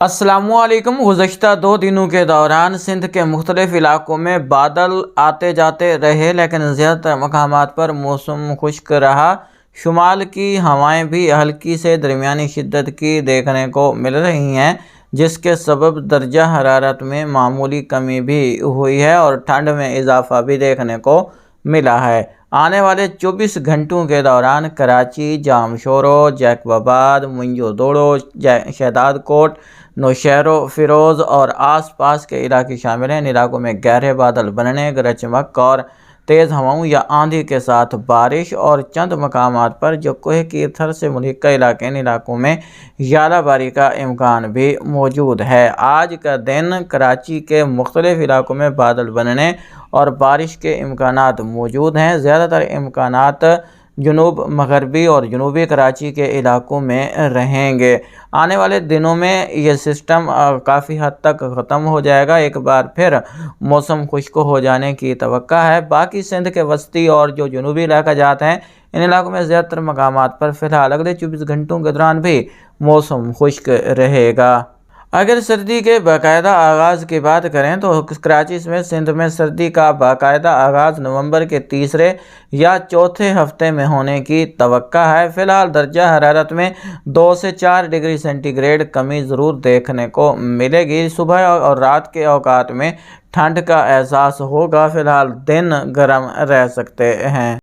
السلام علیکم۔ گزشتہ 2 دنوں کے دوران سندھ کے مختلف علاقوں میں بادل آتے جاتے رہے، لیکن زیادہ تر مقامات پر موسم خشک رہا۔ شمال کی ہوائیں بھی ہلکی سے درمیانی شدت کی دیکھنے کو مل رہی ہیں، جس کے سبب درجہ حرارت میں معمولی کمی بھی ہوئی ہے اور ٹھنڈ میں اضافہ بھی دیکھنے کو ملا ہے۔ آنے والے 24 گھنٹوں کے دوران کراچی، جامشورو، جیکب آباد، منجو دوڑو، شہداد کوٹ، نوشہرو، فیروز اور آس پاس کے علاقے شامل ہیں۔ ان علاقوں میں گہرے بادل بننے، گرج چمک اور تیز ہواؤں یا آندھی کے ساتھ بارش، اور چند مقامات پر جو کوہ کی تھر سے ملحقہ علاقے ہیں، ان علاقوں میں ژالہ باری کا امکان بھی موجود ہے۔ آج کا دن کراچی کے مختلف علاقوں میں بادل بننے اور بارش کے امکانات موجود ہیں۔ زیادہ تر امکانات جنوب مغربی اور جنوبی کراچی کے علاقوں میں رہیں گے۔ آنے والے دنوں میں یہ سسٹم کافی حد تک ختم ہو جائے گا، ایک بار پھر موسم خشک ہو جانے کی توقع ہے۔ باقی سندھ کے وسطی اور جو جنوبی علاقہ جات ہیں، ان علاقوں میں زیادہ تر مقامات پر فی الحال اگلے 24 گھنٹوں کے دوران بھی موسم خشک رہے گا۔ اگر سردی کے باقاعدہ آغاز کی بات کریں تو کراچی سمیت سندھ میں سردی کا باقاعدہ آغاز نومبر کے تیسرے یا چوتھے ہفتے میں ہونے کی توقع ہے۔ فی الحال درجہ حرارت میں 2 سے 4 ڈگری سینٹی گریڈ کمی ضرور دیکھنے کو ملے گی۔ صبح اور رات کے اوقات میں ٹھنڈ کا احساس ہوگا۔ فی الحال دن گرم رہ سکتے ہیں۔